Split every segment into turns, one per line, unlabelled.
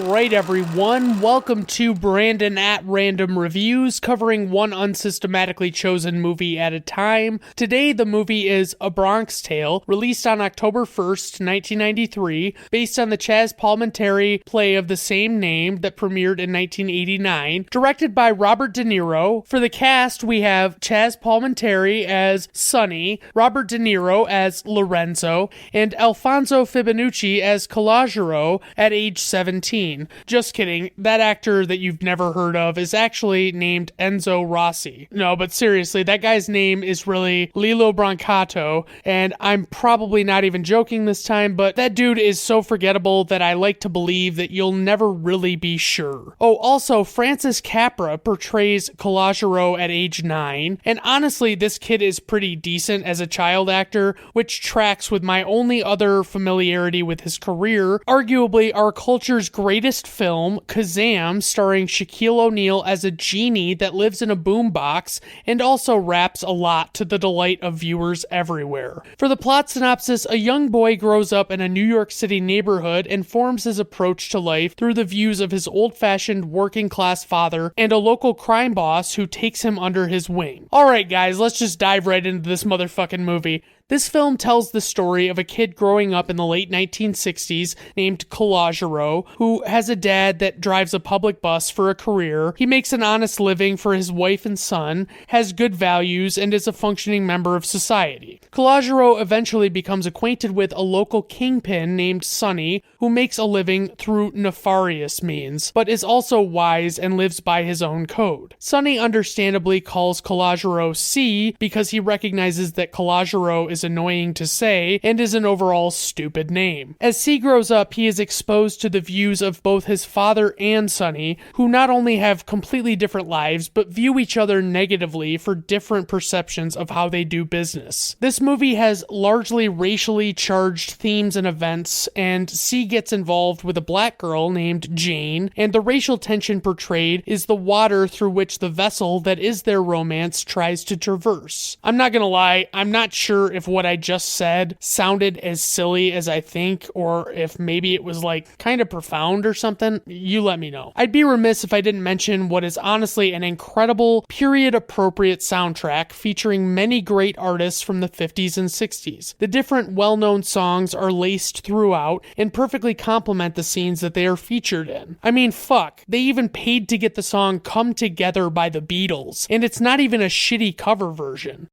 Alright everyone, welcome to Brandon at Random Reviews, covering one unsystematically chosen movie at a time. Today the movie is A Bronx Tale, released on October 1st, 1993, based on the Chazz Palminteri play of the same name that premiered in 1989, directed by Robert De Niro. For the cast, we have Chazz Palminteri as Sonny, Robert De Niro as Lorenzo, and Alfonso Fibenucci as Calogero at age 17. Just kidding, that actor that you've never heard of is actually named Enzo Rossi. No, but seriously, that guy's name is really Lilo Brancato, and I'm probably not even joking this time, but that dude is so forgettable that I like to believe that you'll never really be sure. Oh, also, Francis Capra portrays Calogero at age 9, and honestly, this kid is pretty decent as a child actor, which tracks with my only other familiarity with his career, arguably our culture's greatest film, Kazam, starring Shaquille O'Neal as a genie that lives in a boombox and also raps a lot to the delight of viewers everywhere. For the plot synopsis, a young boy grows up in a New York City neighborhood and forms his approach to life through the views of his old-fashioned working-class father and a local crime boss who takes him under his wing. Alright guys, let's just dive right into this motherfucking movie. This film tells the story of a kid growing up in the late 1960s named Calogero, who has a dad that drives a public bus for a career. He makes an honest living for his wife and son, has good values, and is a functioning member of society. Calogero eventually becomes acquainted with a local kingpin named Sonny, who makes a living through nefarious means, but is also wise and lives by his own code. Sonny understandably calls Calogero C because he recognizes that Calogero is annoying to say and is an overall stupid name. As C grows up, he is exposed to the views of both his father and Sonny, who not only have completely different lives, but view each other negatively for different perceptions of how they do business. This movie has largely racially charged themes and events, and C gets involved with a black girl named Jane, and the racial tension portrayed is the water through which the vessel that is their romance tries to traverse. I'm not gonna lie, I'm not sure if what I just said sounded as silly as I think, or if maybe it was like kind of profound or something. You let me know. I'd be remiss if I didn't mention what is honestly an incredible period appropriate soundtrack featuring many great artists from the 50s and 60s. The different well-known songs are laced throughout and perfectly complement the scenes that they are featured in. I mean, fuck, they even paid to get the song Come Together by the Beatles, and it's not even a shitty cover version.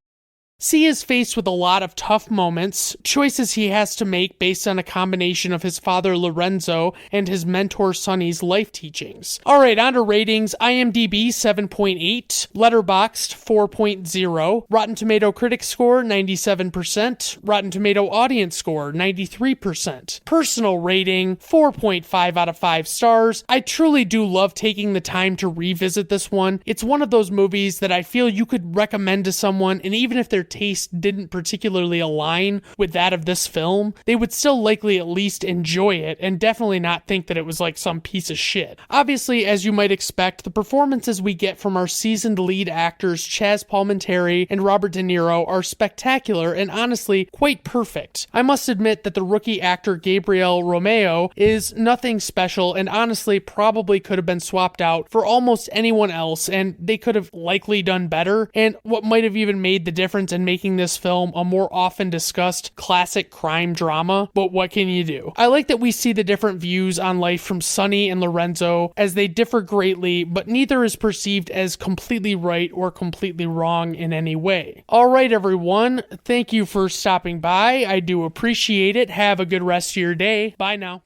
C is faced with a lot of tough moments, choices he has to make based on a combination of his father Lorenzo and his mentor Sonny's life teachings. Alright, on to ratings. IMDb 7.8, Letterboxd 4.0, Rotten Tomato critic score 97%, Rotten Tomato audience score 93%. Personal rating 4.5 out of 5 stars. I truly do love taking the time to revisit this one. It's one of those movies that I feel you could recommend to someone, and even if their taste didn't particularly align with that of this film, they would still likely at least enjoy it and definitely not think that it was like some piece of shit. Obviously, as you might expect, the performances we get from our seasoned lead actors Chazz Palminteri and Robert De Niro are spectacular and honestly quite perfect. I must admit that the rookie actor Gabriel Romeo is nothing special and honestly probably could have been swapped out for almost anyone else, and they could have likely done better, and what might have even made the difference in making this film a more often discussed classic crime drama, but what can you do? I like that we see the different views on life from Sonny and Lorenzo as they differ greatly, but neither is perceived as completely right or completely wrong in any way. Alright everyone, thank you for stopping by. I do appreciate it. Have a good rest of your day. Bye now.